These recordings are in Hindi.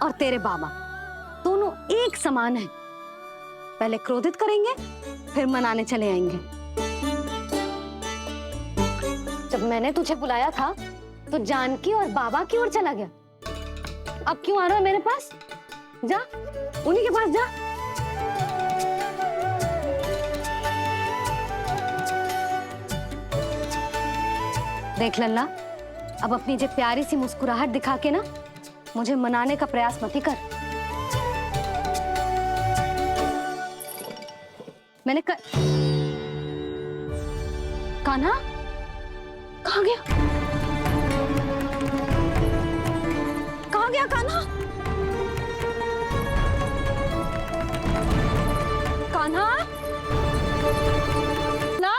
और तेरे बाबा दोनों एक समान हैं। पहले क्रोधित करेंगे, फिर मनाने चले आएंगे। जब मैंने तुझे बुलाया था तो जानकी और बाबा की ओर चला गया। अब क्यों आ रहा है मेरे पास? जा, उन्हीं के पास जा। देख लल्ला, अब अपनी जो प्यारी सी मुस्कुराहट दिखा के ना मुझे मनाने का प्रयास मत ही कर। मैंने कान्हा कहाँ गया? कहाँ गया कान्हा? कान्हा ना?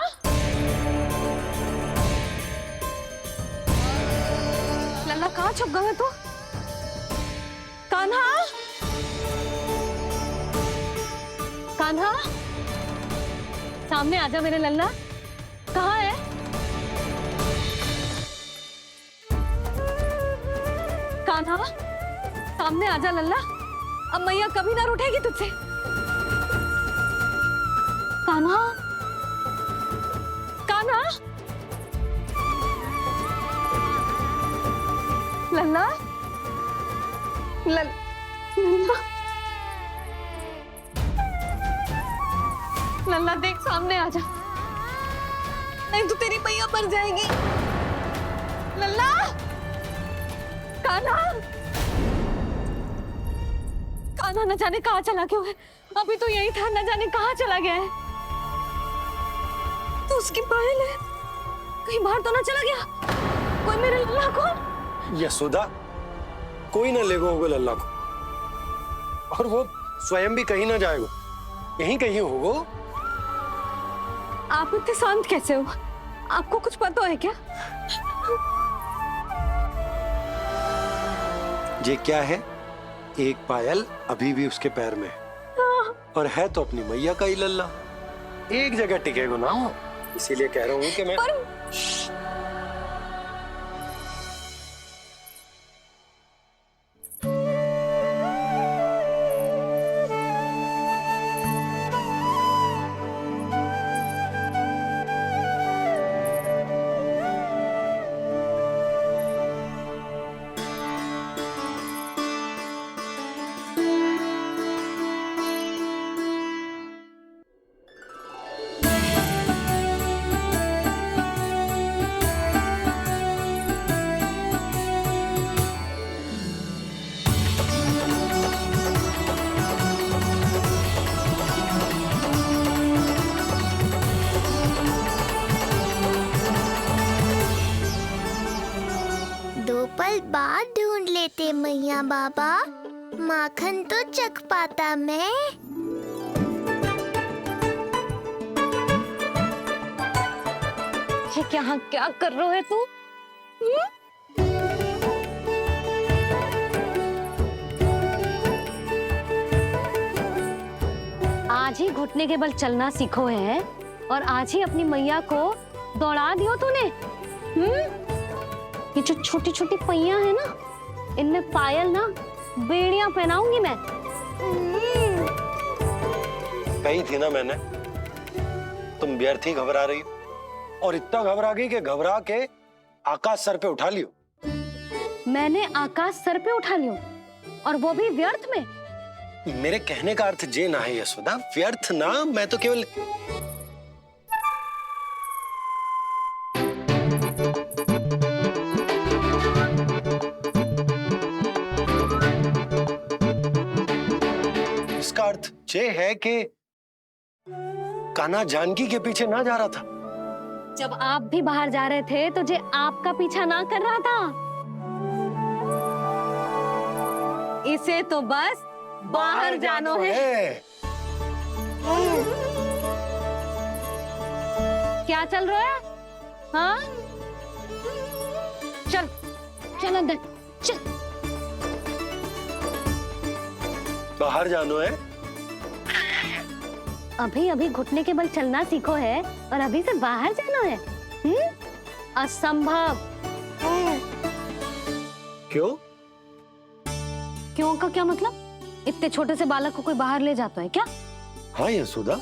लल्ला कहाँ छुप गया तू? कान्हा, कान्हा सामने आजा मेरे लल्ला। कहाँ है? कान्हा सामने आजा लल्ला, अब मैया कभी ना रूठेगी तुझसे। कान्हा, कान्हा, लल्ला, लल्ला, लल्ला देख सामने आजा, नहीं तो तेरी मैया मर जाएगी। लल्ला, कान्हा, कान्हा न जाने कहाँ चला गया है। अभी तो यही था, न जाने कहाँ चला गया है। तो उसकी पायल है, कहीं बाहर तो ना चला गया कोई मेरे लल्ला को? यशोदा, कोई ना लेगा होगा लल्ला को, और वो स्वयं भी कहीं ना जाएगा, यहीं कहीं होगा। आप इतने शांत कैसे हो? आपको कुछ पता है क्या? ये क्या है? एक पायल अभी भी उसके पैर में है, और है तो अपनी मैया का ही लल्ला। एक जगह टिकेगा ना हो, इसीलिए कह रहा हूँ कि मैं पल बाद ढूंढ लेते मैया बाबा, माखन तो चख पाता मैं। ये क्या कर रहे है तू? आज ही घुटने के बल चलना सीखो है, और आज ही अपनी मैया को दौड़ा दियो तूने। ये जो छोटी छोटी पैया है ना, इनमें पायल ना बेड़ियां पहनाऊंगी मैं। कही थी ना मैंने, तुम व्यर्थ ही घबरा रही हो, और इतना घबरा गई कि घबरा के आकाश सर पे उठा लियो। मैंने आकाश सर पे उठा लियो, और वो भी व्यर्थ में? मेरे कहने का अर्थ जे ना है यशोदा, व्यर्थ ना, मैं तो केवल इसका अर्थ ये है कि कान्हा जानकी के पीछे ना जा रहा था। जब आप भी बाहर जा रहे थे तो जे आपका पीछा ना कर रहा था। इसे तो बस बाहर जानो है। क्या चल रहा है? हाँ, चल चल अंदर चल। बाहर जानो है? अभी अभी घुटने के बल चलना सीखो है, और अभी से बाहर जाना है? असंभव। क्यों? क्यों का क्या मतलब? इतने छोटे से बालक को कोई बाहर ले जाता है क्या? हाँ यशोदा,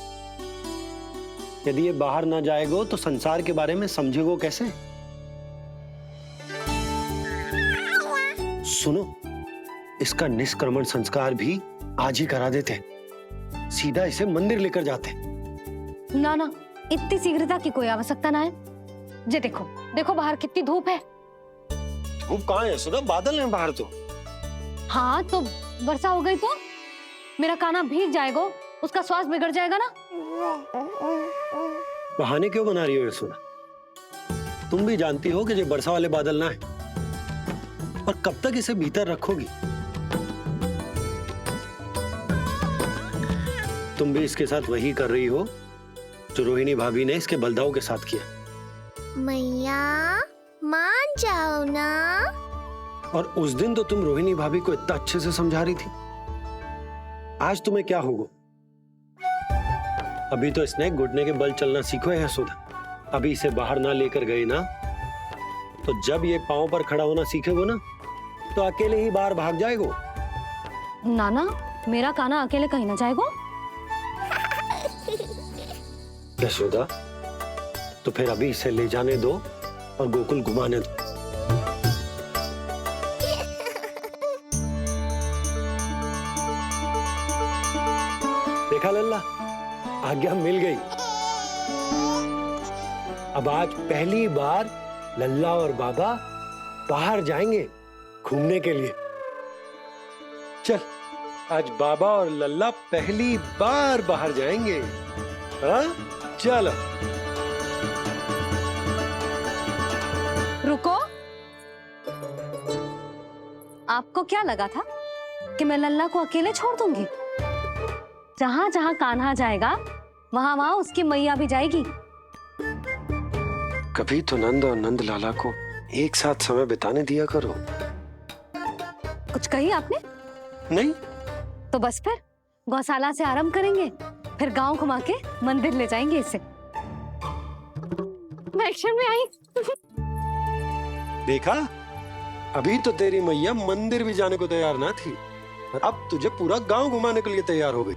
यदि ये बाहर ना जाएगो तो संसार के बारे में समझेगो कैसे? सुनो, इसका निष्क्रमण संस्कार भी आज ही करा देते, सीधा इसे मंदिर लेकर जाते। ना ना, इतनी शीघ्रता की कोई आवश्यकता ना है। जे देखो देखो बाहर कितनी धूप है। धूप कहाँ है यशोदा? बादल हैं बाहर तो। हाँ तो वर्षा हो गई तो मेरा काना भीग जाएगा, उसका स्वास्थ्य बिगड़ जाएगा ना। बहाने क्यों बना रही हो यशोदा? तुम भी जानती हो कि ये वर्षा वाले बादल ना है, और कब तक इसे भीतर रखोगी? तुम भी इसके साथ वही कर रही हो जो रोहिणी भाभी ने इसके बलदाऊ के साथ किया। मैया मान जाओ ना। और उस दिन तो तुम रोहिणी भाभी को इतना अच्छे से समझा रही थी, आज तुम्हें क्या होगा? अभी तो इसने घुटने के बल चलना सीखो है यशोदा। अभी इसे बाहर ना लेकर गए ना, तो जब ये पांव पर खड़ा होना सीखेगो ना, तो अकेले ही बाहर भाग जाएगो। नाना, मेरा काना अकेले कहीं ना जाएगा। यशोदा, तो फिर अभी इसे ले जाने दो और गोकुल घुमाने दो। देखा लल्ला, आज्ञा मिल गई। अब आज पहली बार लल्ला और बाबा बाहर जाएंगे घूमने के लिए। चल, आज बाबा और लल्ला पहली बार बाहर जाएंगे। हाँ, चलो। रुको, आपको क्या लगा था कि मैं लल्ला को अकेले छोड़ दूंगी? जहां जहां कान्हा जाएगा वहां वहां उसकी मैया भी जाएगी। कभी तो नंद और नंद लाला को एक साथ समय बिताने दिया करो। कुछ कही आपने? नहीं। तो बस फिर गौशाला से आरंभ करेंगे, फिर गांव घुमा के मंदिर ले जाएंगे इसे। मैं एक्शन में आई। देखा, अभी तो तेरी मैया मंदिर भी जाने को तैयार ना थी, और अब तुझे पूरा गांव घुमाने के लिए तैयार हो गई।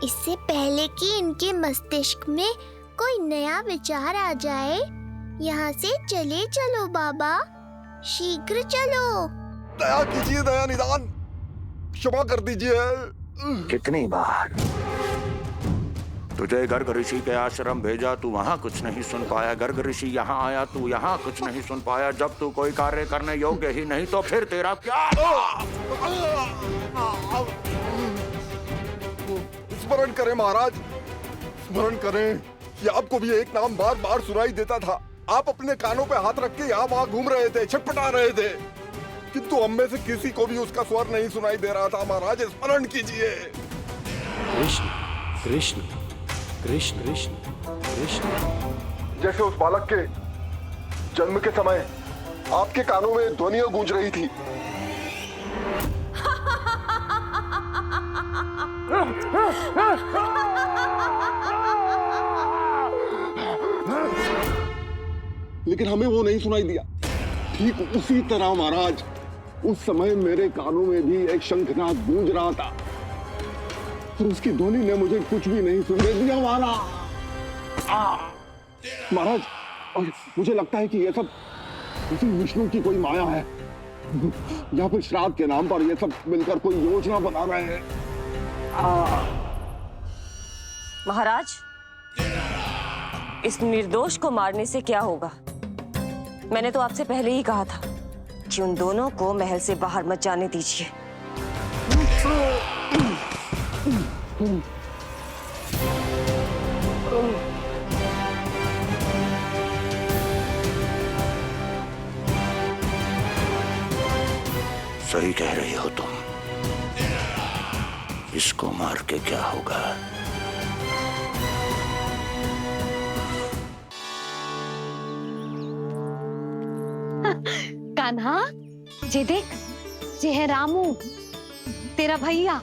इससे पहले कि इनके मस्तिष्क में कोई नया विचार आ जाए, यहाँ से चले चलो बाबा, शीघ्र चलो। दया कीजिए, दया निदान, क्षमा कर दीजिए। कितनी बार तुझे गर्ग ऋषि के आश्रम भेजा, तू वहाँ कुछ नहीं सुन पाया। गर्ग ऋषि यहाँ आया, तू यहाँ कुछ नहीं सुन पाया। जब तू कोई कार्य करने योग्य ही नहीं, तो फिर तेरा क्या? स्मरण करें महाराज, स्मरण करें कि आपको भी एक नाम बार बार सुनाई देता था। आप अपने कानों पे हाथ रख के यहाँ वहाँ घूम रहे थे, छटपटा रहे थे, किंतु हम में से किसी को भी उसका स्वर नहीं सुनाई दे रहा था। महाराज, स्मरण कीजिए। कृष्ण कृष्ण कृष्ण कृष्ण कृष्ण। जैसे उस बालक के जन्म के समय आपके कानों में ध्वनियां गूंज रही थी। लेकिन हमें वो नहीं सुनाई दिया। ठीक उसी तरह महाराज, उस समय मेरे कानों में भी एक शंखनाद गूंज रहा था, और उसकी ध्वनि ने मुझे कुछ भी नहीं सुनने दिया महाराज। और मुझे लगता है कि ये सब उसी विष्णु की कोई माया है, या फिर श्राद्ध के नाम पर ये सब मिलकर कोई योजना बना रहे हैं। महाराज, इस निर्दोष को मारने से क्या होगा? मैंने तो आपसे पहले ही कहा था कि उन दोनों को महल से बाहर मत जाने दीजिए। सही कह रही हो तुम। इसको मार के क्या होगा? कान्हा, जे देख, जे है रामू, तेरा भैया,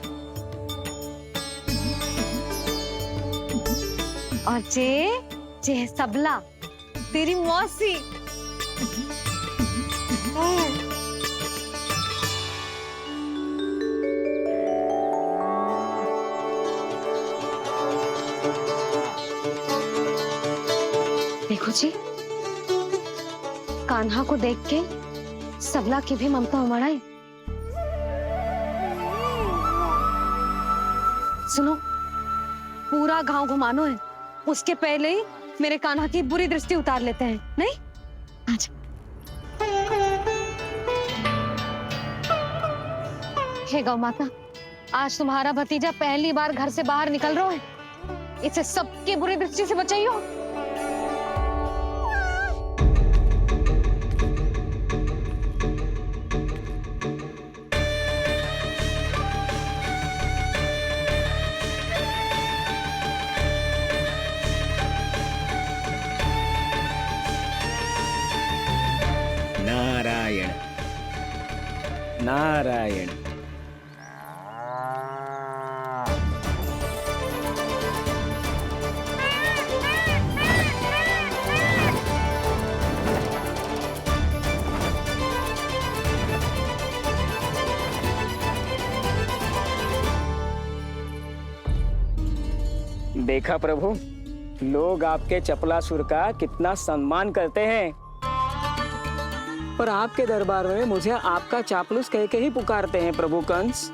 और जे है सबला, तेरी मौसी। जी, कान्हा को देख के सबला की भी ममता उमड़ आई। सुनो, पूरा गांव घुमानो है, उसके पहले ही मेरे कान्हा की बुरी दृष्टि उतार लेते हैं, नहीं? अच्छा। हे गौ माता, आज तुम्हारा भतीजा पहली बार घर से बाहर निकल रहा है, इसे सबकी बुरी दृष्टि से बचाइयो। नारायण नारायण। देखा प्रभु, लोग आपके चपलासुर का कितना सम्मान करते हैं, पर आपके दरबार में मुझे आपका चापलूस कह के ही पुकारते हैं प्रभु कंस।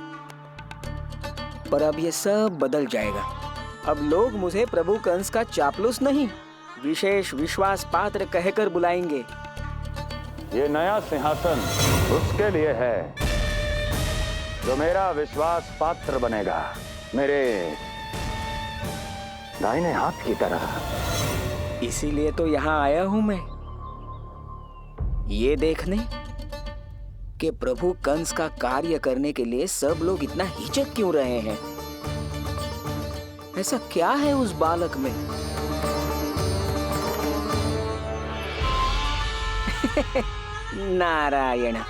पर अब ये सब बदल जाएगा। अब लोग मुझे प्रभु कंस का चापलूस नहीं, विशेष विश्वास पात्र कहकर बुलाएंगे। ये नया सिंहासन उसके लिए है जो मेरा विश्वास पात्र बनेगा, मेरे दाहिने हाथ की तरह। इसीलिए तो यहाँ आया हूं मैं, ये देखने कि प्रभु कंस का कार्य करने के लिए सब लोग इतना हिचक क्यों रहे हैं। ऐसा क्या है उस बालक में? नारायण।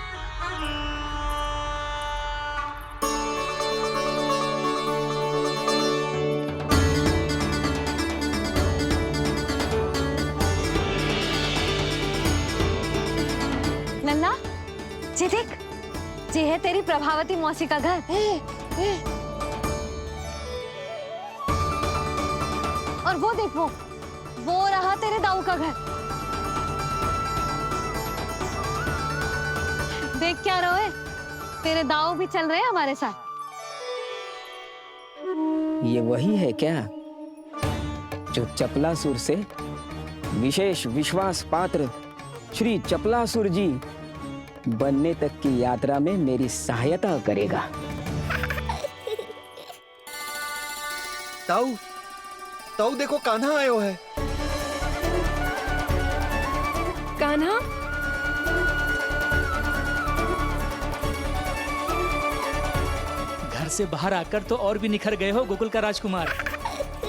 नन्ना, जी देख, जी है तेरी प्रभावती मौसी का घर। और वो देख, वो रहा तेरे दाऊ का घर। देख क्या रोए, तेरे दाऊ भी चल रहे हैं हमारे साथ। ये वही है क्या जो चपलासुर से विशेष विश्वास पात्र श्री चपलासुर जी बनने तक की यात्रा में मेरी सहायता करेगा? ताऊ, ताऊ देखो कान्हा आयो है। कान्हा, घर से बाहर आकर तो और भी निखर गए हो गोकुल का राजकुमार।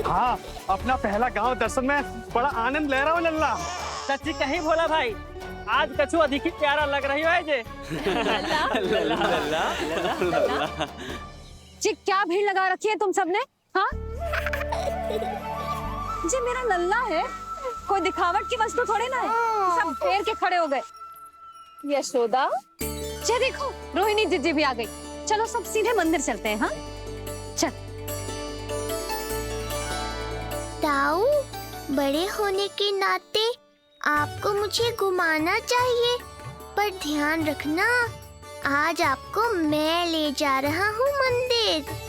हाँ, अपना पहला गांव दर्शन में बड़ा आनंद ले रहा हूँ लल्ला। सच्ची कहीं भोला भाई, आज कछु अधिक ही प्यारा लग रही है जे। जी क्या भीड़ लगा रखी है तुम सबने? हाँ, जी मेरा लल्ला है, कोई दिखावट की वस्तु थोड़ी ना है। सब घेर के खड़े हो गए। यशोदा, जी देखो रोहिणी जीजी भी आ गई। चलो सब सीधे मंदिर चलते हैं। हाँ चल। ताऊ, बड़े होने के नाते आपको मुझे घुमाना चाहिए, पर ध्यान रखना, आज आपको मैं ले जा रहा हूँ मंदिर।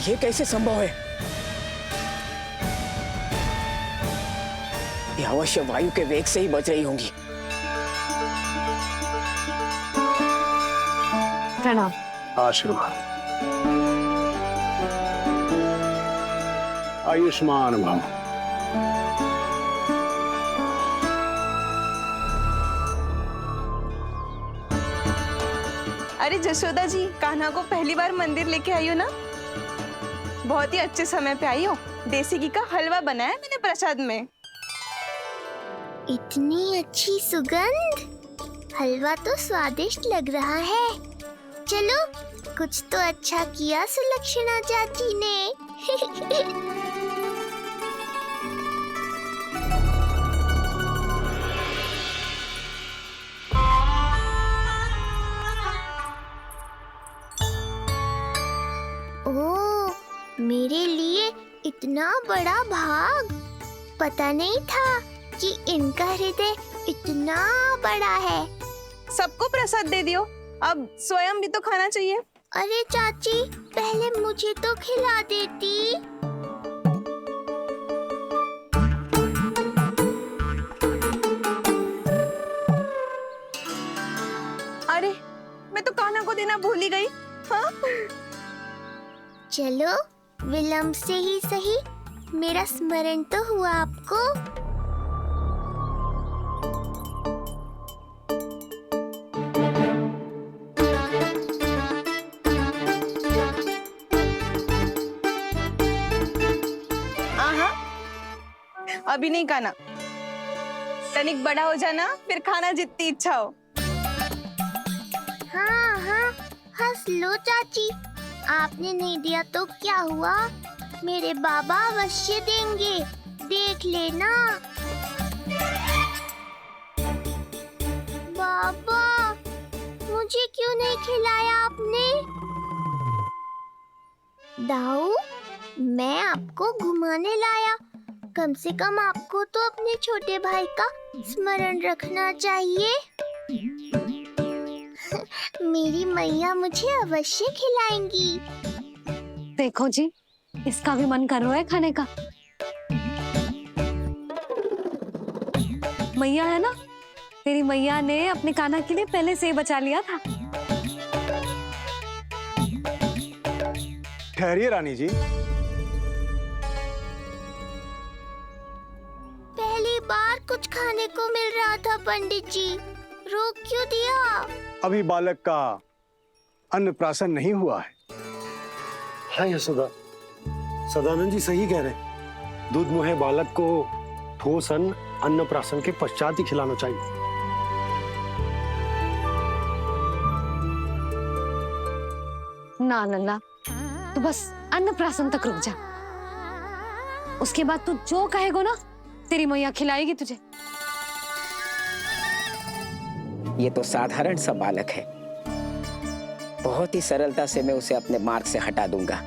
ये कैसे संभव है? ये अवश्य वायु के वेग से ही बच रही होंगी। प्रणाम। आशीर्वाद। आयुष्मान भव। अरे जशोदा जी, कान्हा को पहली बार मंदिर लेके आई हो ना? बहुत ही अच्छे समय पे आई हो। देसी घी का हलवा बनाया मैंने प्रसाद में। इतनी अच्छी सुगंध, हलवा तो स्वादिष्ट लग रहा है। चलो, कुछ तो अच्छा किया सुलक्षणा चाची ने। ओह, मेरे लिए इतना बड़ा भाग। पता नहीं था कि इनका हृदय इतना बड़ा है। सबको प्रसाद दे दियो, अब स्वयं भी तो खाना चाहिए। अरे चाची, पहले मुझे तो खिला देती। अरे, मैं तो कान्हा को देना भूल ही गई। हाँ? चलो, विलंब से ही सही, मेरा स्मरण तो हुआ आपको। अभी नहीं खाना, तनिक बड़ा हो जाना, फिर खाना जितनी इच्छा हो। हाँ हाँ, हंस लो चाची। आपने नहीं दिया तो क्या हुआ, मेरे बाबा अवश्य देंगे, देख लेना। बाबा, मुझे क्यों नहीं खिलाया आपने? दाऊ, मैं आपको घुमाने लाया, कम से कम आपको तो अपने छोटे भाई का स्मरण रखना चाहिए। मेरी मैया मुझे अवश्य खिलाएंगी। देखो जी, इसका भी मन कर रहा है खाने का। मैया है ना, तेरी मैया ने अपने कान्हा के लिए पहले से ही बचा लिया था। ठहरिए रानी जी। पहली बार कुछ खाने को मिल रहा था पंडित जी, रोक क्यों दिया? अभी बालक का अन्नप्राशन नहीं हुआ है। हाँ यशोदा, सदानंद जी सही कह रहे। दूध मुहे बालक को ठोस अन्न अन्नप्राशन के पश्चात ही खिलाना चाहिए। ना लल्ला, तू बस अन्नप्राशन तक रुक जा, उसके बाद तू जो कहेगो ना, तेरी मैया खिलाएगी तुझे। ये तो साधारण सा बालक है, बहुत ही सरलता से मैं उसे अपने मार्ग से हटा दूंगा।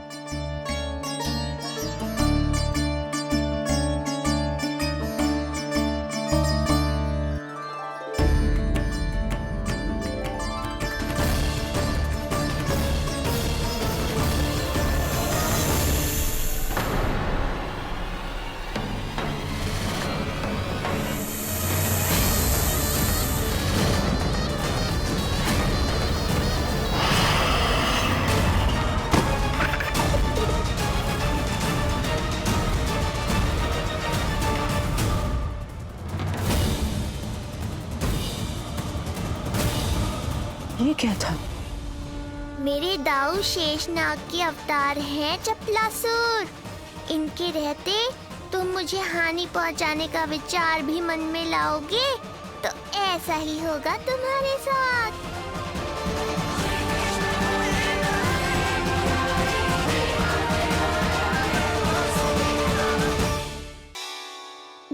ये क्या था? मेरे दाऊ शेषनाग के अवतार हैं चपलासुर। इनके रहते तुम मुझे हानि पहुंचाने का विचार भी मन में लाओगे तो ऐसा ही होगा तुम्हारे साथ।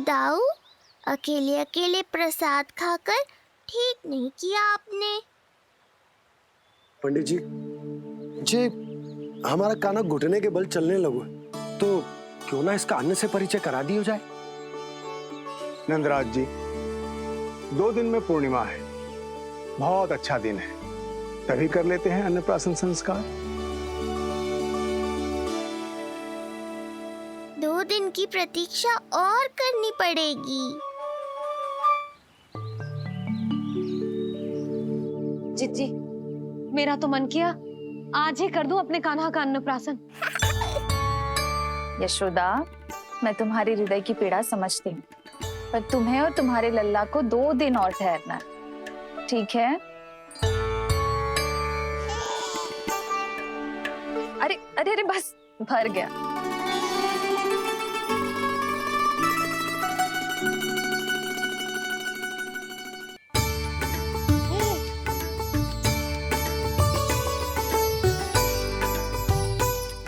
दाऊ, अकेले अकेले प्रसाद खाकर ठीक नहीं किया आपने। पंडित जी, जे हमारा कान्हा घुटने के बल चलने लगो है, तो क्यों ना इसका अन्न से परिचय करा दिया जाए। नंदराज जी, 2 दिन में पूर्णिमा है, बहुत अच्छा दिन है, तभी कर लेते हैं अन्नप्राशन संस्कार। 2 दिन की प्रतीक्षा और करनी पड़ेगी। जिज्जी, मेरा तो मन किया आज ही कर दूं अपने कान्हा का अन्नप्राशन। यशोदा, मैं तुम्हारी हृदय की पीड़ा समझती हूँ, पर तुम्हें और तुम्हारे लल्ला को 2 दिन और ठहरना है, ठीक है? अरे अरे अरे, बस भर गया।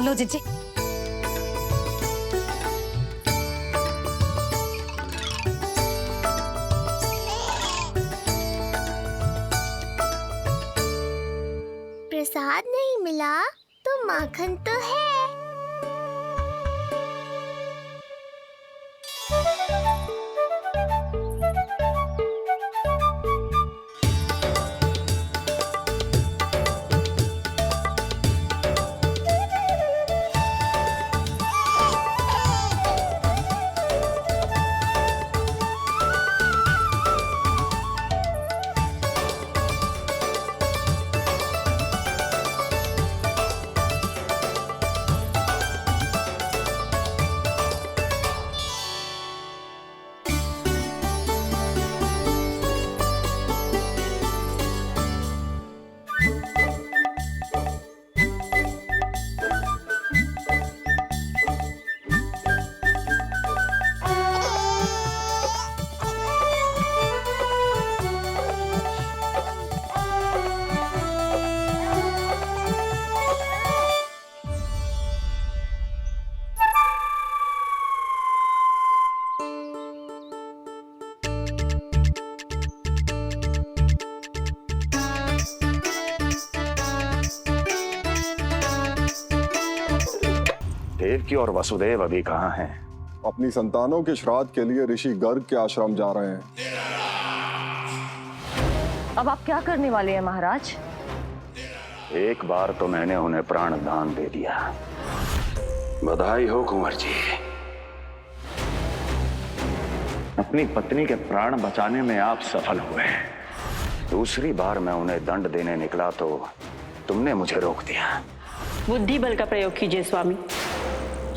लो जीजी। प्रसाद नहीं मिला तो माखन तो है। देवकी और वसुदेव अभी कहाँ हैं? अपनी संतानों के श्राद्ध के लिए ऋषि गर्ग के आश्रम जा रहे हैं। अब आप क्या करने वाले हैं महाराज? एक बार तो मैंने उन्हें प्राण दान दे दिया। बधाई हो कुंवर जी। अपनी पत्नी के प्राण बचाने में आप सफल हुए। दूसरी बार मैं उन्हें दंड देने निकला तो तुमने मुझे रोक दिया। बुद्धि बल का प्रयोग कीजिए स्वामी,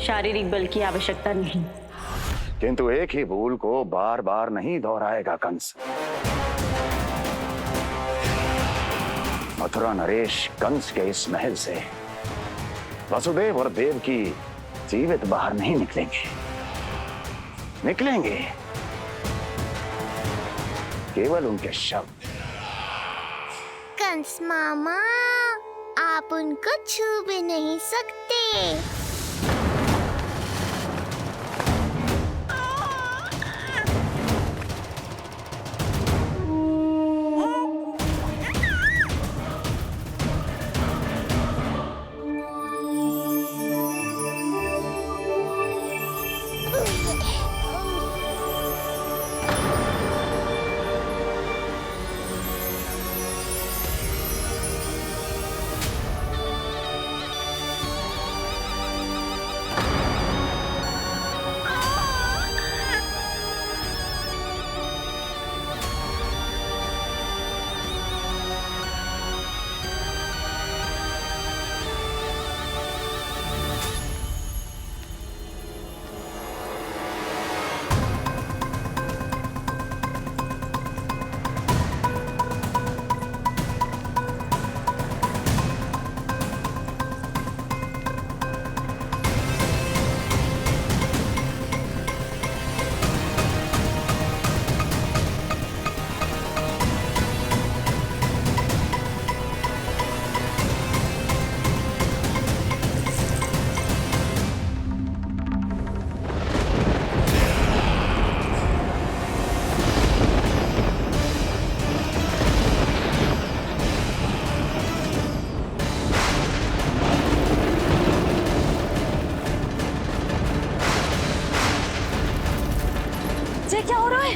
शारीरिक बल की आवश्यकता नहीं। किंतु एक ही भूल को बार बार नहीं दोहराएगा कंस। मथुरा नरेश कंस के इस महल से वसुदेव और देवकी जीवित बाहर नहीं निकलेंगे। केवल उनके शव। कंस मामा, आप उनको छू भी नहीं सकते। ये क्या हो रहा है?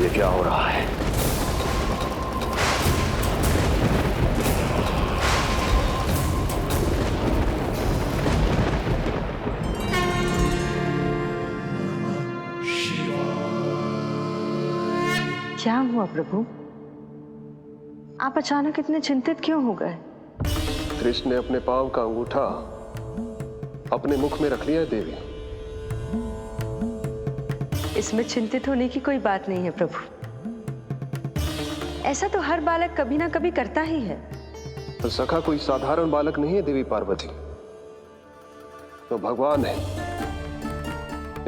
ये क्या हो रहा है? क्या हुआ प्रभु? आप अचानक इतने चिंतित क्यों हो गए? कृष्ण ने अपने पांव का अंगूठा अपने मुख में रख लिया है देवी। इसमें चिंतित होने की कोई बात नहीं है प्रभु। ऐसा तो हर बालक कभी ना कभी करता ही है। पर सखा कोई साधारण बालक नहीं है देवी पार्वती, तो भगवान है।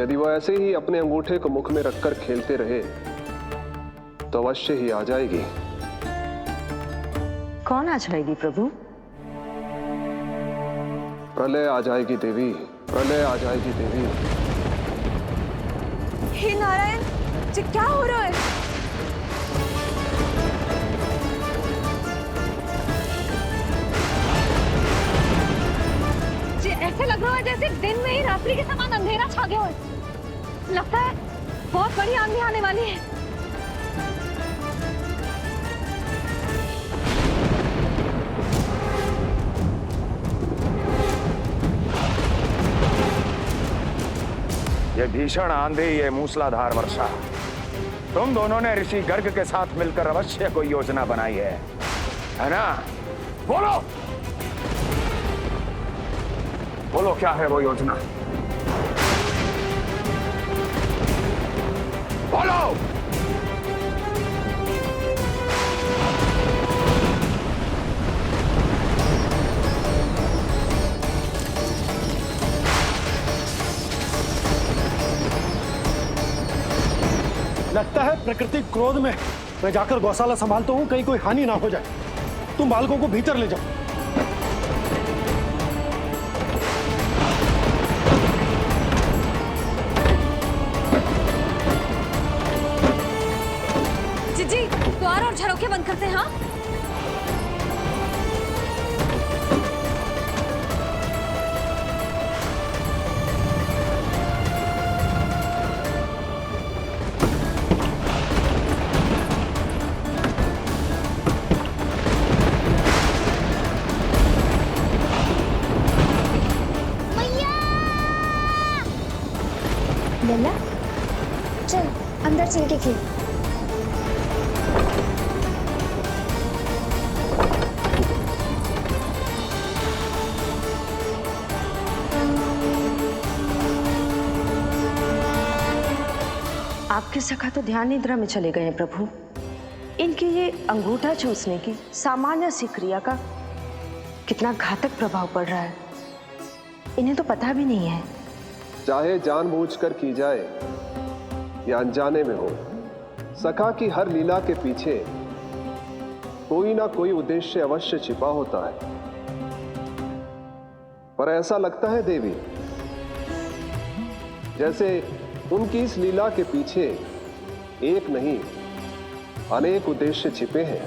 यदि वो ऐसे ही अपने अंगूठे को मुख में रखकर खेलते रहे तो अवश्य ही आ जाएगी। कौन आ जाएगी प्रभु? प्रलय आ जाएगी देवी, प्रलय आ जाएगी देवी। हे नारायण जी, क्या हो रहा है? जी ऐसे लग रहा है जैसे दिन में ही रात्रि के समान अंधेरा छा गया हो। लगता है बहुत बड़ी आंधी आने वाली है। ये भीषण आंधी, ये मूसलाधार वर्षा, तुम दोनों ने ऋषि गर्ग के साथ मिलकर अवश्य कोई योजना बनाई है ना? बोलो बोलो, क्या है वो योजना? बोलो। लगता है प्रकृति क्रोध में। मैं जाकर गौशाला संभालता हूँ, कहीं कोई हानि ना हो जाए। तुम बालकों को भीतर ले जाओ। जी द्वार और झरोखे बंद करते हैं। हाँ लल्ला चल अंदर चल के खेल। आपके सखा तो ध्यान निद्रा में चले गए हैं प्रभु। इनकी ये अंगूठा चूसने की सामान्य सी क्रिया का कितना घातक प्रभाव पड़ रहा है, इन्हें तो पता भी नहीं है। चाहे जानबूझकर की जाए या अनजाने में हो, सखा की हर लीला के पीछे कोई ना कोई उद्देश्य अवश्य छिपा होता है। पर ऐसा लगता है देवी जैसे उनकी इस लीला के पीछे एक नहीं अनेक उद्देश्य छिपे हैं।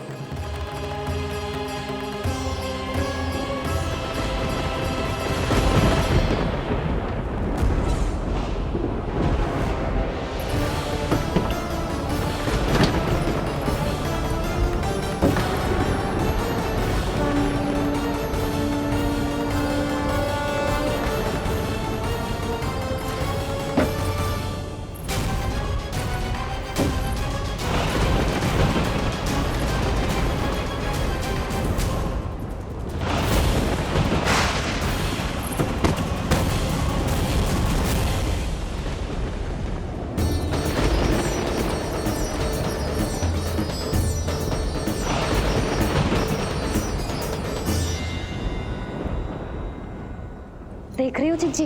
देख रही हो चिज्जी,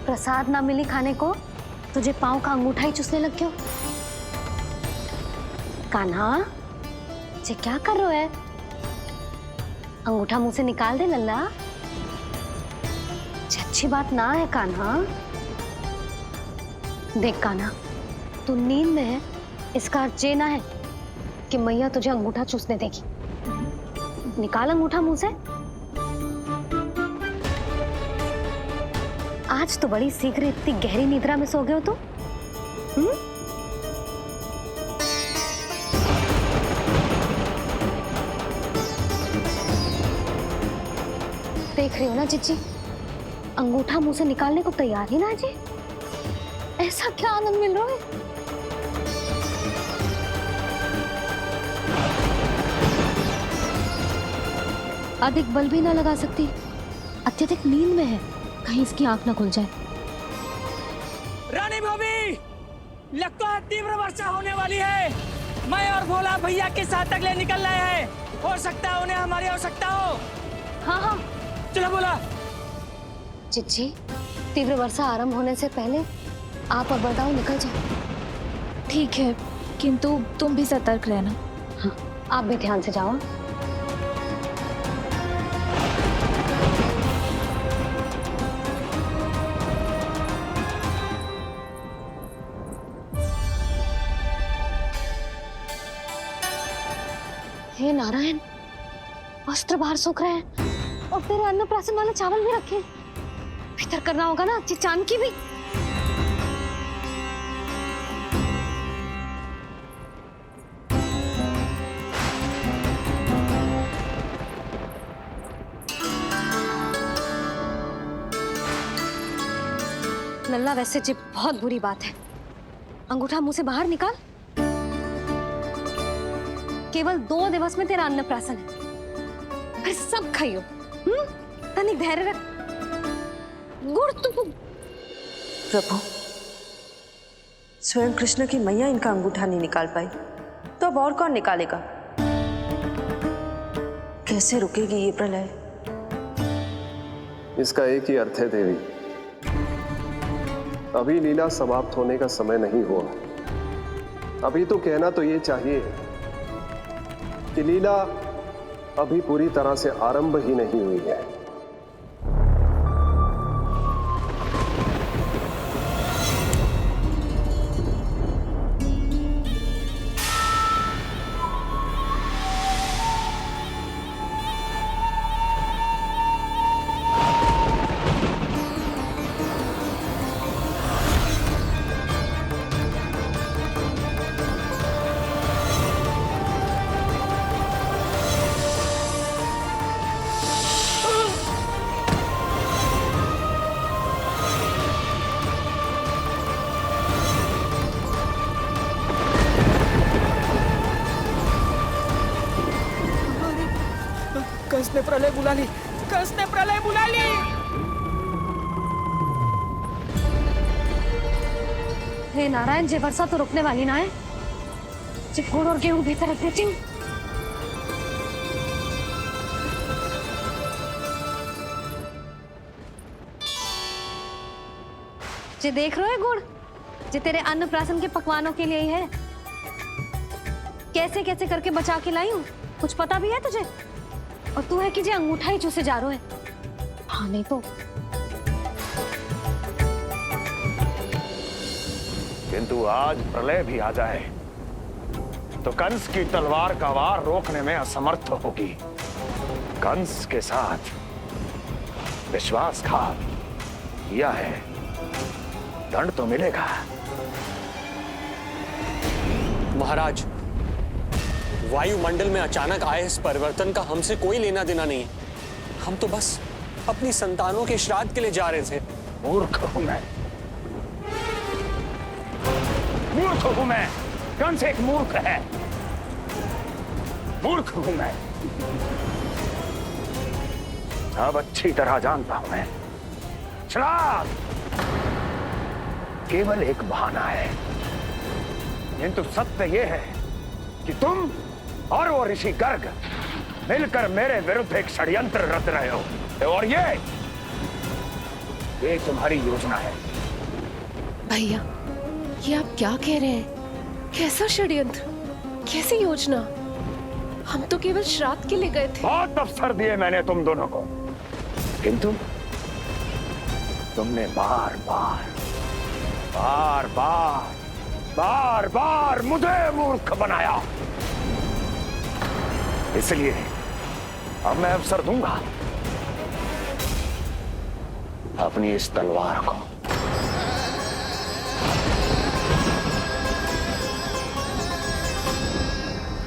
प्रसाद ना मिली खाने को, तुझे पाँव का अंगूठा ही चूसने लग गयो। कान्हा ये क्या कर रहे हो है? अंगूठा मुंह से निकाल दे लल्ला। अच्छी बात ना है कान्हा। देख कान्हा, तू नींद में है, इसका अर्थ ये ना है कि मैया तुझे अंगूठा चूसने देगी। निकाल अंगूठा मुंह से। आज तो बड़ी शीघ्र इतनी गहरी निद्रा में सो गए हो तुम। देख रही हो ना चिच्ची, अंगूठा मुंह से निकालने को तैयार ही ना जी। ऐसा क्या आनंद मिल रहा है? अधिक बल भी ना लगा सकती, अत्यधिक नींद में है, कहीं इसकी आंख ना खुल जाए। रानी भाभी, लगता है तीव्र वर्षा होने वाली है। मैं और भोला भैया के साथ तक ले निकल रहे हैं। हो सकता है उन्हें हमारी आवश्यकता हो। हाँ हाँ चलो भोला। चिच्ची, तीव्र वर्षा आरंभ होने से पहले आप और बरदाऊ निकल जाओ। ठीक है, किंतु तुम भी सतर्क रहना। हाँ, आप भी ध्यान से जाओ। हे नारायण, वस्त्र बाहर सूख रहे हैं और तेरे अन्नप्राशन वाले चावल भी रखे। भीतर करना होगा ना चिचान की भी। लल्ला, वैसे जी बहुत बुरी बात है। अंगूठा मुंह से बाहर निकाल। केवल 2 दिवस में तेरा अन्नप्राशन है, फिर सब खाइयो। तनिक धैर्य रख। गुड़ तो प्रभु, स्वयं कृष्ण की मैया इनका अंगूठा नहीं निकाल पाई, तो अब और कौन निकालेगा? कैसे रुकेगी ये प्रलय? इसका एक ही अर्थ है देवी, अभी लीला समाप्त होने का समय नहीं हुआ। अभी तो कहना तो ये चाहिए कि लीला अभी पूरी तरह से आरंभ ही नहीं हुई है। कंस ने प्रलय बुला ली। कंस ने प्रलय बुला ली। हे नारायण, जे वर्षा तो रुकने वाली ना है। जे गुड़ और गेहूं भीतर रख देती हूँ। जे देख रहे हो गुड़, जे तेरे अन्नप्राशन के पकवानों के लिए ही है। कैसे कैसे करके बचा के लाई हूँ, कुछ पता भी है तुझे? और तू है कि जे अंगूठा ही चूसे जा रहा है। हाँ नहीं तो। किंतु आज प्रलय भी आ जाए तो कंस की तलवार का वार रोकने में असमर्थ होगी। कंस के साथ विश्वासघात किया है, दंड तो मिलेगा। महाराज, वायुमंडल में अचानक आए इस परिवर्तन का हमसे कोई लेना देना नहीं है। हम तो बस अपनी संतानों के श्राद्ध के लिए जा रहे थे। मूर्ख हूं मैं, मूर्ख हूं मैं। कंस एक मूर्ख है, मूर्ख हूं मैं। अब अच्छी तरह जानता हूं मैं, श्राद्ध केवल एक बहाना है। किंतु सत्य यह है कि तुम और वो ऋषि गर्ग मिलकर मेरे विरुद्ध एक षड्यंत्र रच रहे हो, और ये तुम्हारी योजना है। भैया, ये आप क्या कह रहे हैं? कैसा षड्यंत्र, कैसी योजना? हम तो केवल श्राद्ध के लिए गए थे। बहुत अवसर दिए मैंने तुम दोनों को, किंतु तुमने बार बार मुझे मूर्ख बनाया। इसलिए अब मैं अवसर दूंगा अपनी इस तलवार को।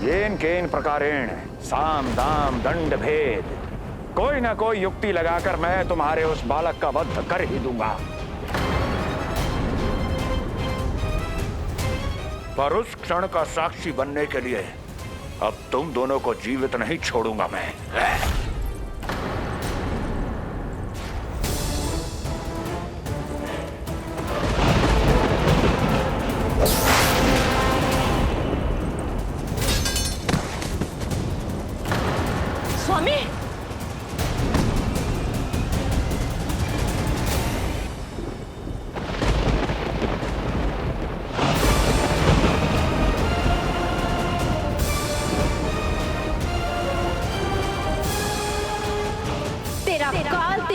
येन केन प्रकारेण साम दाम दंड भेद, कोई ना कोई युक्ति लगाकर मैं तुम्हारे उस बालक का वध कर ही दूंगा। पर उस क्षण का साक्षी बनने के लिए अब तुम दोनों को जीवित नहीं छोड़ूंगा मैं।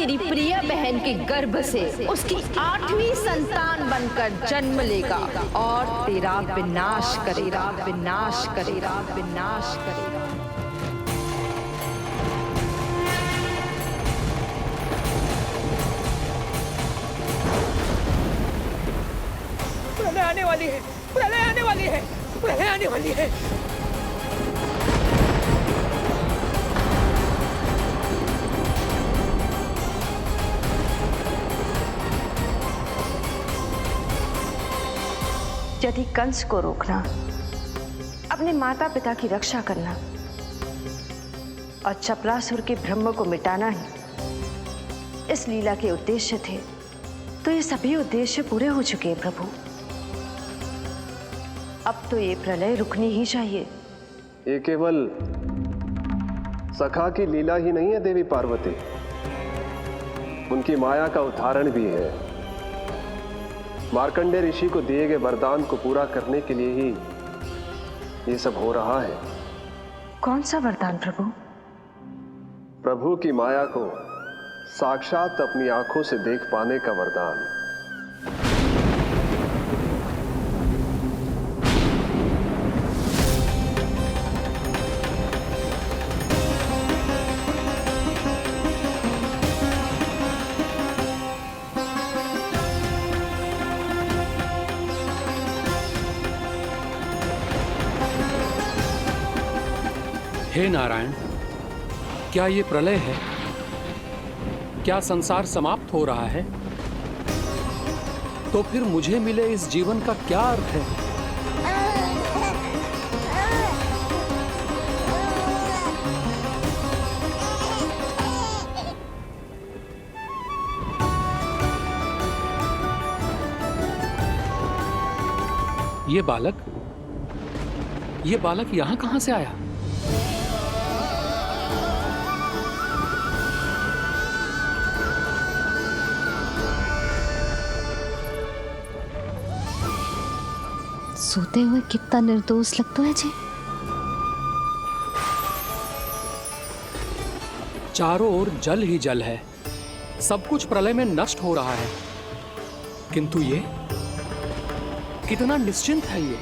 तेरी प्रिय बहन के गर्भ से उसकी 8वीं संतान बनकर जन्म लेगा और तेरा विनाश करेगा, विनाश करेगा, विनाश करेगा। प्रलय आने वाली है, प्रलय आने वाली है, प्रलय आने वाली है। यदि कंस को रोकना, अपने माता पिता की रक्षा करना और चपलासुर के ब्रह्म को मिटाना ही इस लीला के उद्देश्य थे, तो ये सभी उद्देश्य पूरे हो चुके हैं प्रभु। अब तो ये प्रलय रुकनी ही चाहिए। ये केवल सखा की लीला ही नहीं है देवी पार्वती, उनकी माया का उदाहरण भी है। मार्कंडेय ऋषि को दिए गए वरदान को पूरा करने के लिए ही ये सब हो रहा है। कौन सा वरदान प्रभु? प्रभु की माया को साक्षात अपनी आंखों से देख पाने का वरदान। हे नारायण, क्या ये प्रलय है? क्या संसार समाप्त हो रहा है? तो फिर मुझे मिले इस जीवन का क्या अर्थ है? ये बालक यहां कहां से आया? सोते हुए कितना निर्दोष लगता है जी। चारों ओर जल ही जल है, सब कुछ प्रलय में नष्ट हो रहा है, किंतु ये कितना निश्चिंत है ये।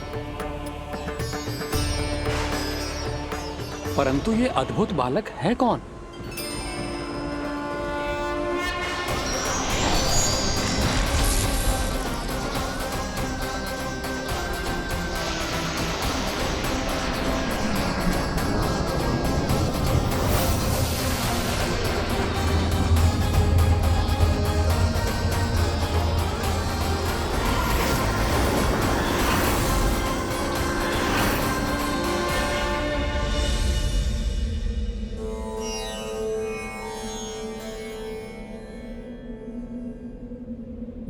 परंतु ये अद्भुत बालक है कौन?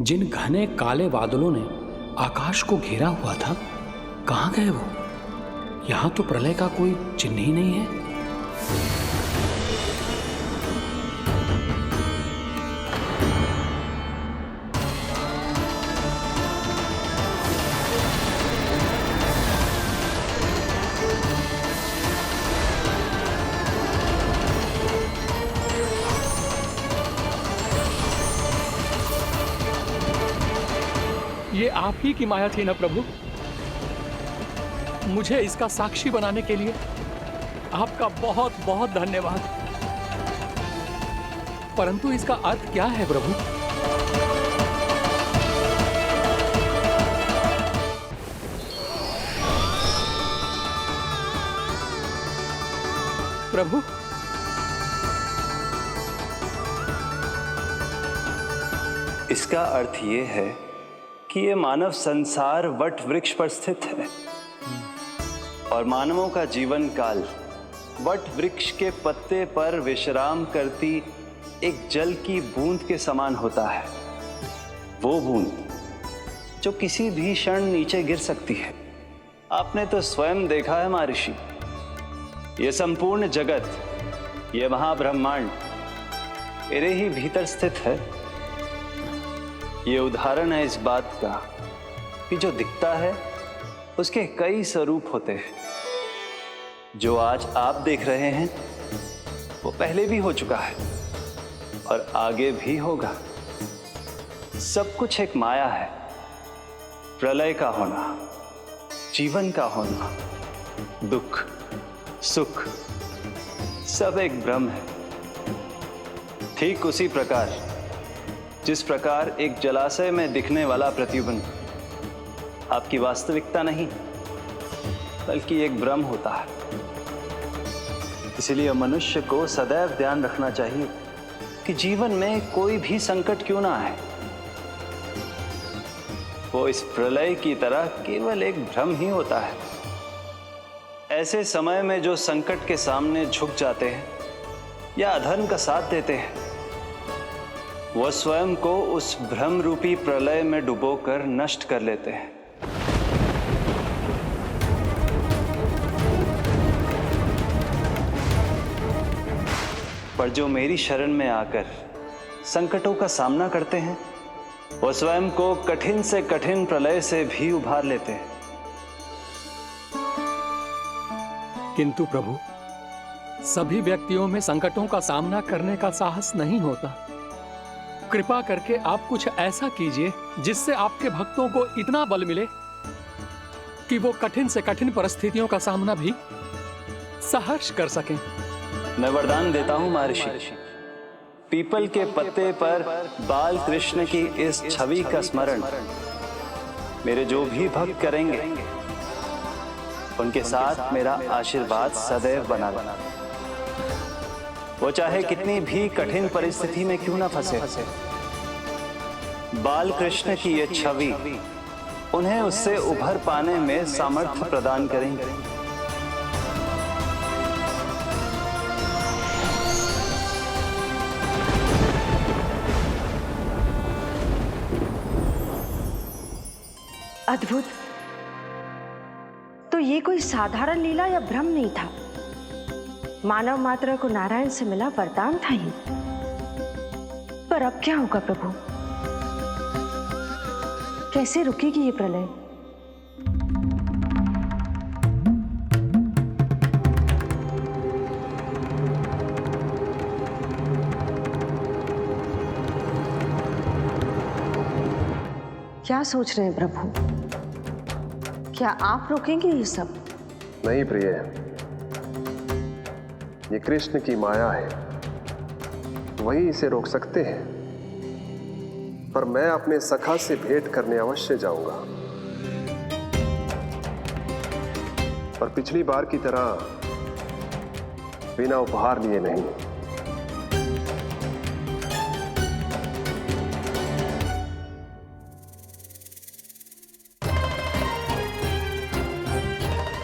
जिन घने काले बादलों ने आकाश को घेरा हुआ था, कहां गए वो? यहां तो प्रलय का कोई चिन्ह ही नहीं है। ये आप ही की माया थी ना प्रभु? मुझे इसका साक्षी बनाने के लिए आपका बहुत बहुत धन्यवाद। परंतु इसका अर्थ क्या है प्रभु? प्रभु, इसका अर्थ ये है कि ये मानव संसार वट वृक्ष पर स्थित है और मानवों का जीवन काल वट वृक्ष के पत्ते पर विश्राम करती एक जल की बूंद के समान होता है। वो बूंद जो किसी भी क्षण नीचे गिर सकती है। आपने तो स्वयं देखा है महर्षि, ये संपूर्ण जगत, ये महाब्रह्मांड मेरे ही भीतर स्थित है। ये उदाहरण है इस बात का कि जो दिखता है उसके कई स्वरूप होते हैं। जो आज आप देख रहे हैं वो पहले भी हो चुका है। और आगे भी होगा। सब कुछ एक माया है। प्रलय का होना, जीवन का होना, दुख, सुख, सब एक भ्रम है। ठीक उसी प्रकार जिस प्रकार एक जलाशय में दिखने वाला प्रतिबिंब आपकी वास्तविकता नहीं बल्कि एक भ्रम होता है। इसलिए मनुष्य को सदैव ध्यान रखना चाहिए कि जीवन में कोई भी संकट क्यों ना आए, वो इस प्रलय की तरह केवल एक भ्रम ही होता है। ऐसे समय में जो संकट के सामने झुक जाते हैं या अधर्म का साथ देते हैं, वह स्वयं को उस भ्रम रूपी प्रलय में डुबोकर नष्ट कर लेते हैं। पर जो मेरी शरण में आकर संकटों का सामना करते हैं, वो स्वयं को कठिन से कठिन प्रलय से भी उभार लेते हैं। किंतु प्रभु, सभी व्यक्तियों में संकटों का सामना करने का साहस नहीं होता। कृपा करके आप कुछ ऐसा कीजिए जिससे आपके भक्तों को इतना बल मिले कि वो कठिन से कठिन परिस्थितियों का सामना भी सहर्ष कर सकें। मैं वरदान देता हूं महर्षि, पीपल के पत्ते पर बाल कृष्ण की इस छवि का स्मरण मेरे जो भी भक्त करेंगे, उनके साथ मेरा आशीर्वाद सदैव बना रहे। वो चाहे कितनी भी कठिन परिस्थिति में क्यों ना फंसे, बाल कृष्ण की ये छवि उन्हें उससे उभर पाने में सामर्थ्य प्रदान करेंगे। अद्भुत। तो ये कोई साधारण लीला या भ्रम नहीं था, मानव मात्र को नारायण से मिला वरदान था ये। पर अब क्या होगा प्रभु? कैसे रुकेगी ये प्रलय? क्या सोच रहे हैं प्रभु? क्या आप रोकेंगे ये सब? नहीं प्रिय, ये कृष्ण की माया है, वही इसे रोक सकते हैं। पर मैं अपने सखा से भेंट करने अवश्य जाऊंगा। पर पिछली बार की तरह बिना उपहार लिए नहीं।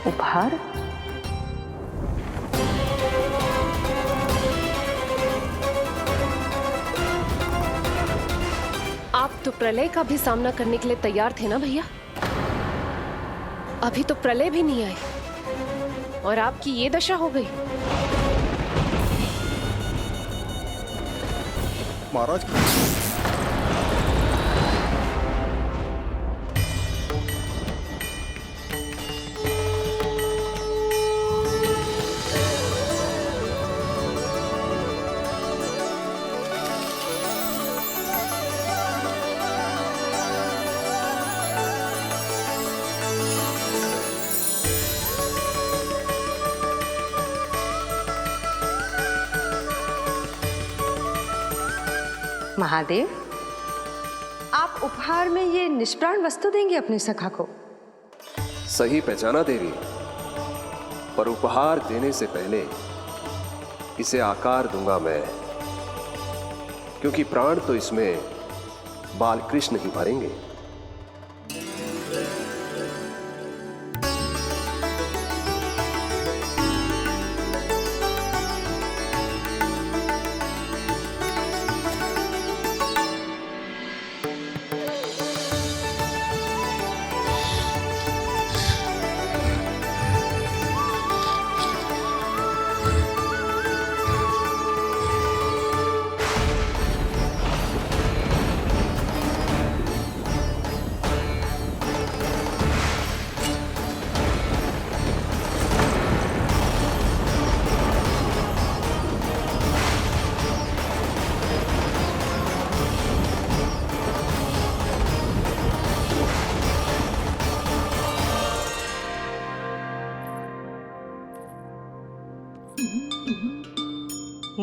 उपहार? आप तो प्रलय का भी सामना करने के लिए तैयार थे ना भैया? अभी तो प्रलय भी नहीं आई और आपकी ये दशा हो गई। महाराज, महादेव, आप उपहार में ये निष्प्राण वस्तु देंगे अपने सखा को? सही पहचाना देवी, पर उपहार देने से पहले इसे आकार दूंगा मैं, क्योंकि प्राण तो इसमें बाल कृष्ण ही भरेंगे।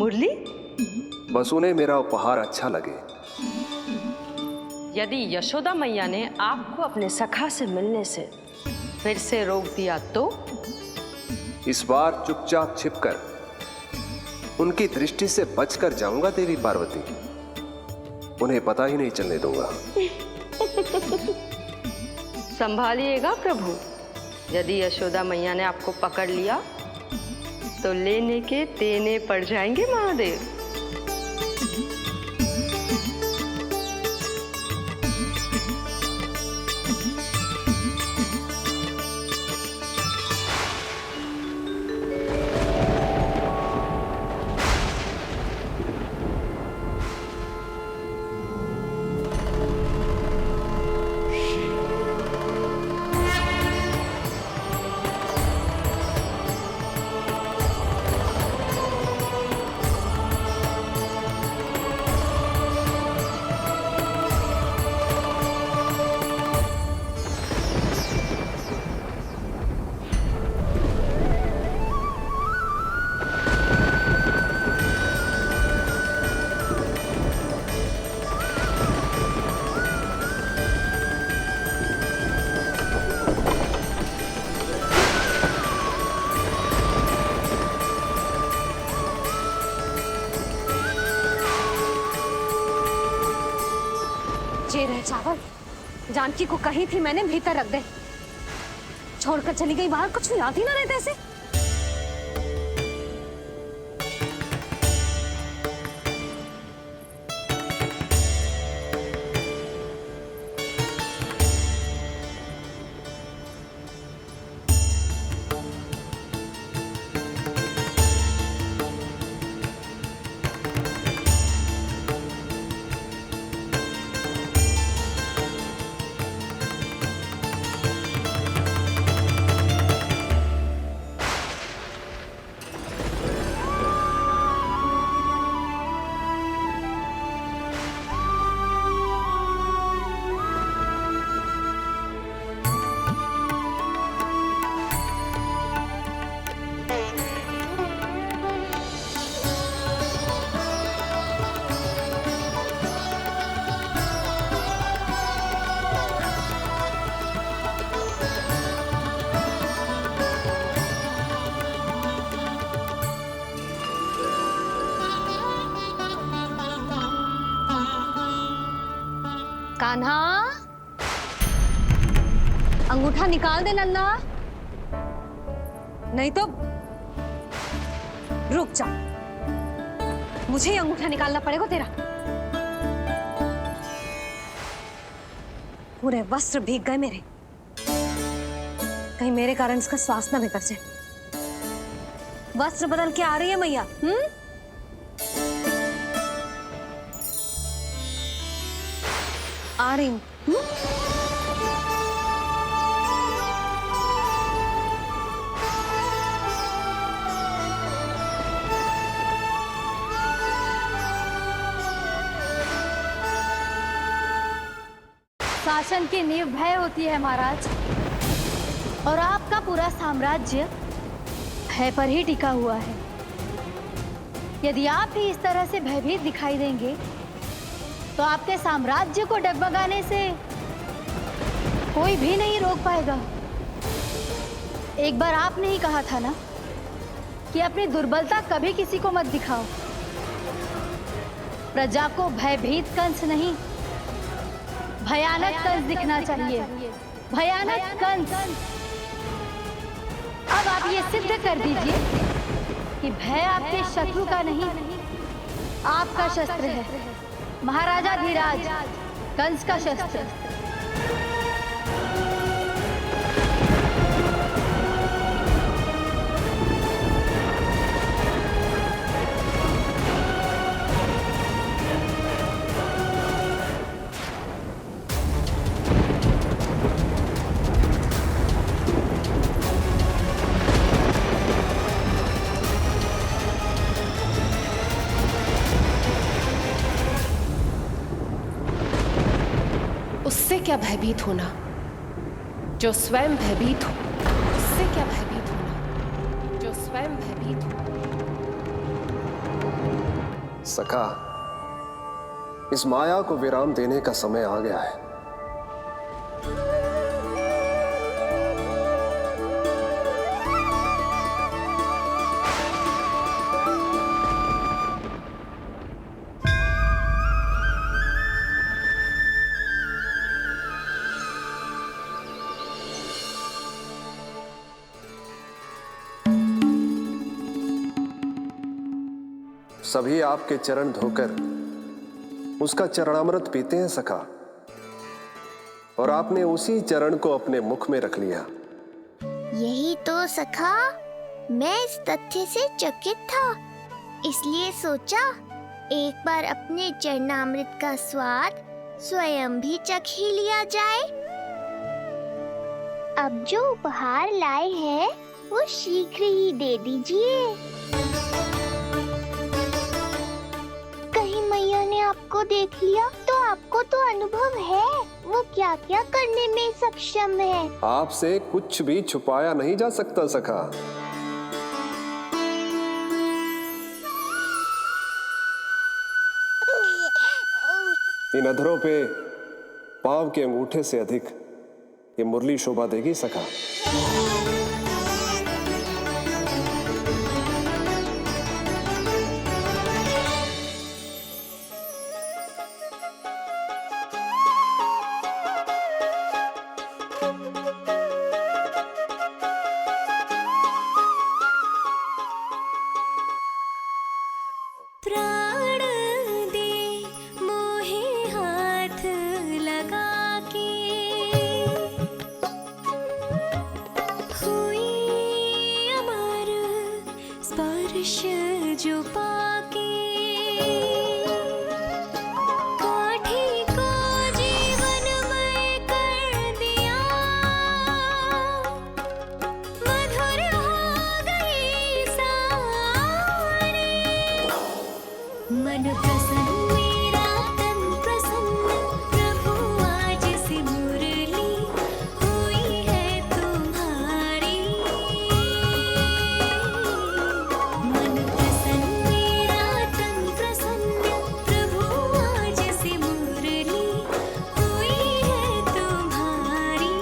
मुरली? बस उन्हें मेरा उपहार अच्छा लगे। यदि यशोदा मैया ने आपको अपने सखा से मिलने से फिर से रोक दिया तो? इस बार चुपचाप छिपकर उनकी दृष्टि से बचकर जाऊंगा देवी पार्वती। उन्हें पता ही नहीं चलने दूंगा। संभालिएगा प्रभु, यदि यशोदा मैया ने आपको पकड़ लिया तो लेने के देने पड़ जाएंगे महादेव। ये रहे चावल, जानकी को कही थी मैंने भीतर रख दे, छोड़कर चली गई बाहर, कुछ याद ही ना रहते ऐसे। कान्हा, अंगूठा निकाल दे लल्ला, नहीं तो रुक जा, मुझे ही अंगूठा निकालना पड़ेगा तेरा। पूरे वस्त्र भीग गए मेरे, कहीं मेरे कारण इसका श्वास ना बिगड़ जाए। वस्त्र बदल के आ रही है मैया। आ रही हूँ। शासन की नींव भय होती है महाराज, और आपका पूरा साम्राज्य भय पर ही टिका हुआ है। यदि आप ही इस तरह से भयभीत दिखाई देंगे तो आपके साम्राज्य को डगमगाने से कोई भी नहीं रोक पाएगा। एक बार आपने ही कहा था ना कि अपनी दुर्बलता कभी किसी को मत दिखाओ। प्रजा को भयभीत कंस नहीं, भयानक कंस दिखना चाहिए, भयानक कंस। अब आप ये सिद्ध कर दीजिए कि भय आपके शत्रु का नहीं, आपका शस्त्र है। महाराजा धीराज, कंस का शस्त्र। उससे क्या भयभीत होना, जो स्वयं भयभीत हो। उससे क्या भयभीत होना, जो स्वयं भयभीत हो। सखा, इस माया को विराम देने का समय आ गया है। सभी आपके चरण धोकर उसका चरणामृत पीते हैं सखा, और आपने उसी चरण को अपने मुख में रख लिया। यही तो सखा, मैं इस तथ्य से चकित था, इसलिए सोचा एक बार अपने चरणामृत का स्वाद स्वयं भी चख ही लिया जाए। अब जो उपहार लाए हैं वो शीघ्र ही दे दीजिए। कहीं मैया ने आपको देख लिया तो आपको तो अनुभव है वो क्या क्या करने में सक्षम है। आपसे कुछ भी छुपाया नहीं जा सकता सखा। इन अधरों पे पांव के अंगूठे से अधिक ये मुरली शोभा देगी सखा। प्राण दे मोहे हाथ लगा के, हुई अमर स्पर्श जो पाके, काठी को जीवनमय कर दिया, मधुर हो गई सारी। मन प्रसन्न मेरा तन प्रसन्न, प्रभु आज से मुरली हुई है तुम्हारी। मन प्रसन्न मेरा तन प्रसन्न, प्रभु आज से मुरली हुई है तुम्हारी।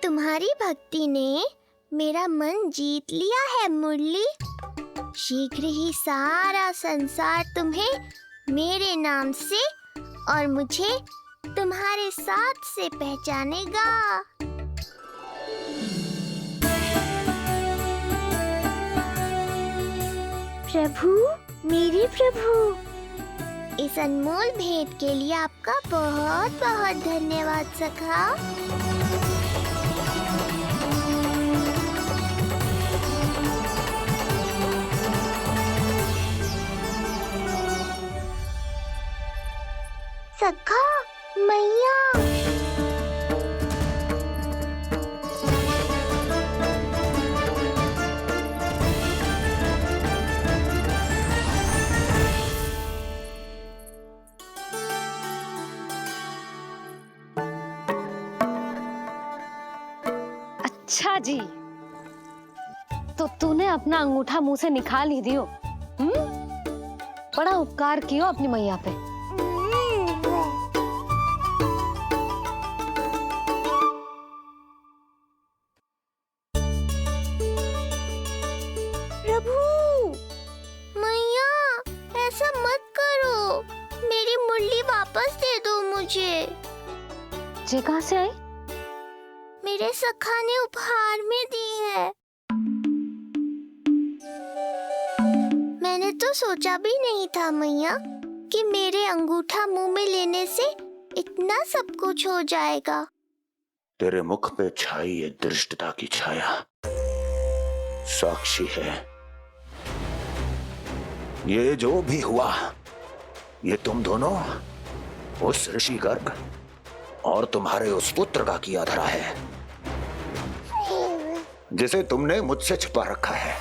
तुम्हारी भक्ति ने मेरा मन जीत लिया है मुरली। शीघ्र ही सारा संसार तुम्हें मेरे नाम से और मुझे तुम्हारे साथ से पहचानेगा। प्रभु, मेरे प्रभु, इस अनमोल भेंट के लिए आपका बहुत बहुत धन्यवाद सखा। सखा, मैया, अच्छा जी, तो तूने अपना अंगूठा मुंह से निकाल ही दियो। बड़ा उपकार कियो अपनी मैया पे। प्रभु, मैया, ऐसा मत करो, मेरी मुरली वापस दे दो मुझे। ये कहाँ से आई? मेरे सखा ने उपहार में दी है। मैंने तो सोचा भी नहीं था मैया कि मेरे अंगूठा मुंह में लेने से इतना सब कुछ हो जाएगा। तेरे मुख पे छाई ये दृष्टता की छाया साक्षी है। ये जो भी हुआ, ये तुम दोनों, उस ऋषि गर्ग और तुम्हारे उस पुत्र का किया धरा है, जिसे तुमने मुझसे छुपा रखा है।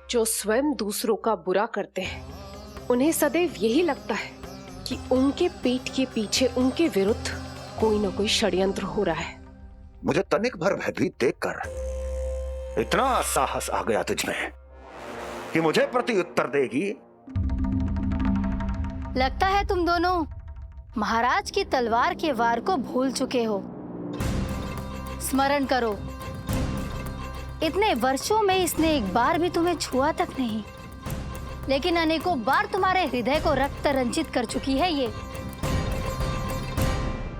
जो स्वयं दूसरों का बुरा करते हैं, उन्हें सदैव यही लगता है कि उनके पीठ के पीछे उनके विरुद्ध कोई ना कोई षड्यंत्र हो रहा है। मुझे तनिक भर भयभीत देखकर इतना साहस आ गया तुझमें कि मुझे प्रति उत्तर देगी। लगता है तुम दोनों महाराज की तलवार के वार को भूल चुके हो। स्मरण करो, इतने वर्षों में इसने एक बार भी तुम्हें छुआ तक नहीं, लेकिन अनेकों बार तुम्हारे हृदय को रक्त रंजित कर चुकी है ये।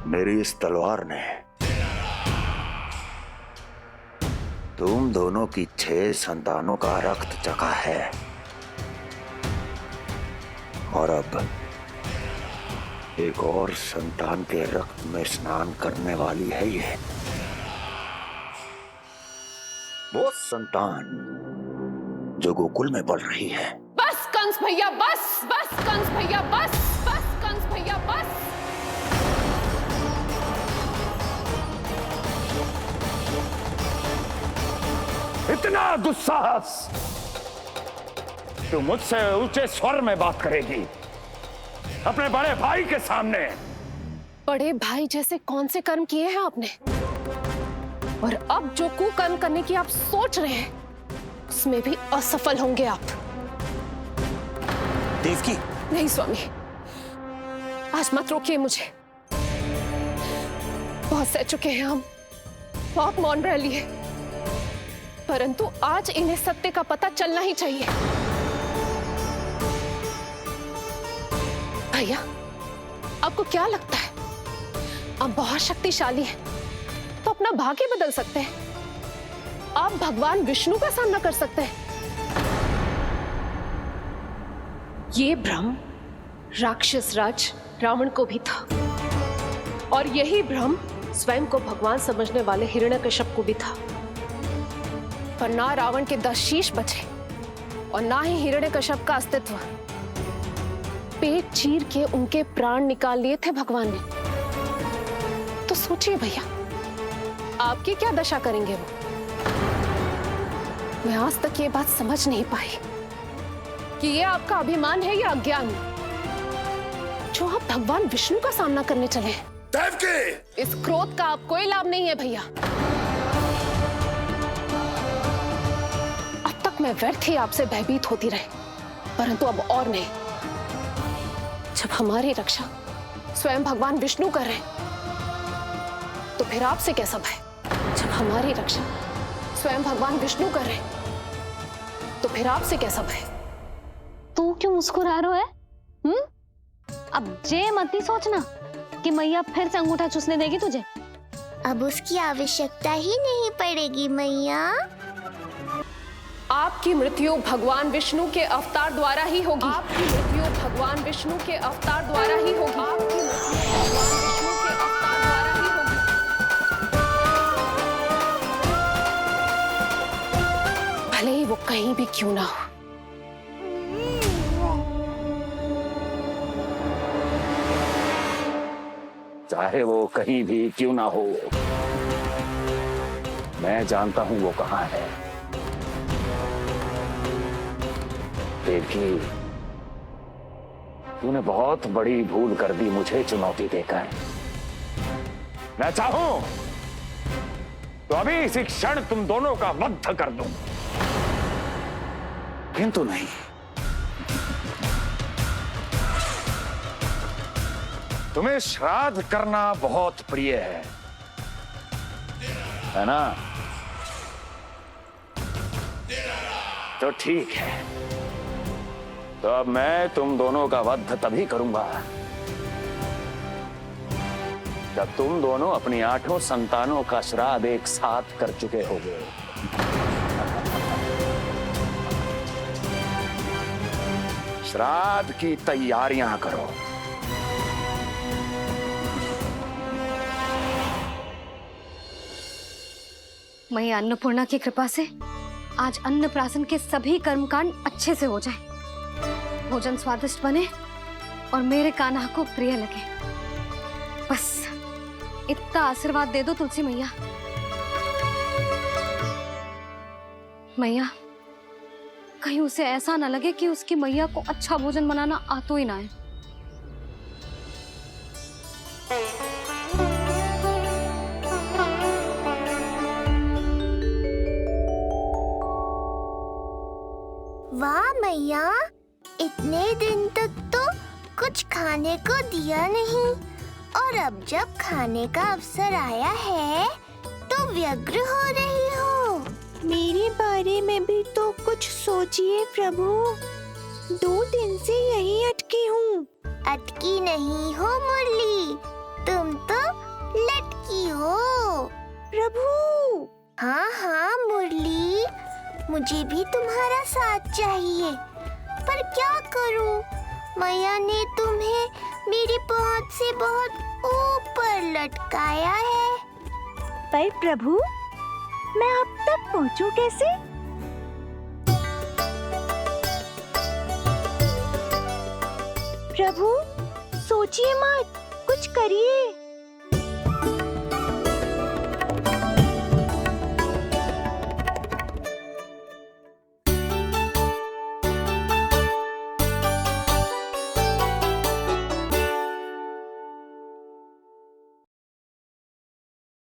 मेरी इस तलवार ने तुम दोनों की 6 संतानों का रक्त चखा है और अब एक और संतान के रक्त में स्नान करने वाली है ये। वो संतान जो गोकुल में पल रही है। बस कंस भैया बस, बस कंस भैया बस, बस कंस भैया बस। इतना दुस्साहस, तू मुझसे ऊंचे स्वर में बात करेगी अपने बड़े भाई के सामने? बड़े भाई जैसे कौन से कर्म किए हैं आपने? और अब जो कुकर्म करने की आप सोच रहे हैं उसमें भी असफल होंगे आप। देवकी। नहीं स्वामी, आज मत रोकिए मुझे। बहुत सह चुके हैं हम, बहुत मौन रह लिए, परंतु आज इन्हें सत्य का पता चलना ही चाहिए। भैया, आपको क्या लगता है आप बहुत शक्तिशाली हैं तो अपना भाग्य बदल सकते हैं? आप भगवान विष्णु का सामना कर सकते हैं। ये भ्रम राक्षस राज रावण को भी था और यही भ्रम स्वयं को भगवान समझने वाले हिरण्यकश्यप को भी था। पर ना रावण के 10 शीश बचे और ना ही हिरण्यकश्यप का अस्तित्व। पेट चीर के उनके प्राण निकाल लिए थे भगवान ने। तो सोचिए भैया, आपकी क्या दशा करेंगे वो? मैं आज तक ये बात समझ नहीं पाई कि ये आपका अभिमान है या अज्ञान, जो आप भगवान विष्णु का सामना करने चले हैं। देवकी! इस क्रोध का आप कोई लाभ नहीं है भैया। अब तक मैं व्यर्थ ही आपसे भयभीत होती रही, परंतु अब और नहीं। जब हमारी रक्षा स्वयं भगवान विष्णु कर रहे हैं तो फिर आपसे कैसा भय? जब हमारी रक्षा स्वयं भगवान विष्णु कर रहे हैं तो फिर आपसे कैसा भय? तू क्यों मुस्कुरा रहा है? अब जे मत ही सोचना कि मैया फिर से अंगूठा चूसने देगी तुझे। अब उसकी आवश्यकता ही नहीं पड़ेगी मैया। आपकी मृत्यु भगवान विष्णु के अवतार द्वारा ही होगी। आपकी मृत्यु भगवान विष्णु के अवतार द्वारा ही होगी। आपकी मृत्यु भगवान विष्णु के अवतार द्वारा ही होगी। भले ही वो कहीं भी क्यों ना हो। चाहे वो कहीं भी क्यों ना हो, मैं जानता हूं वो कहां है। देखिए, तूने बहुत बड़ी भूल कर दी मुझे चुनौती देकर। मैं चाहूं तो अभी इसी क्षण तुम दोनों का वध कर दूं, किंतु नहीं। तुम्हें श्राद्ध करना बहुत प्रिय है ना? तो ठीक है, तो अब मैं तुम दोनों का वध तभी करूंगा जब तुम दोनों अपनी 8 संतानों का श्राद्ध एक साथ कर चुके होगे। श्राद्ध की तैयारियां करो। मैया अन्नपूर्णा की कृपा से आज अन्नप्राशन के सभी कर्मकांड अच्छे से हो जाए, भोजन स्वादिष्ट बने और मेरे कान्हा को प्रिय लगे। बस इतना आशीर्वाद दे दो तुलसी मैया। मैया, कहीं उसे ऐसा ना लगे कि उसकी मैया को अच्छा भोजन बनाना आतो ही ना है। मैया, इतने दिन तक तो कुछ खाने को दिया नहीं, और अब जब खाने का अवसर आया है तो व्यग्र हो रही हो। मेरे बारे में भी तो कुछ सोचिए प्रभु। 2 दिन से यहीं अटकी हूँ। अटकी नहीं हो मुरली, तुम तो लटकी हो। प्रभु। हाँ हाँ मुरली, मुझे भी तुम्हारा साथ चाहिए, पर क्या करूं? मैया ने तुम्हें मेरी पहुंच से बहुत ऊपर लटकाया है। पर प्रभु, मैं अब तक पहुंचूं कैसे? प्रभु, सोचिए मत, कुछ करिए।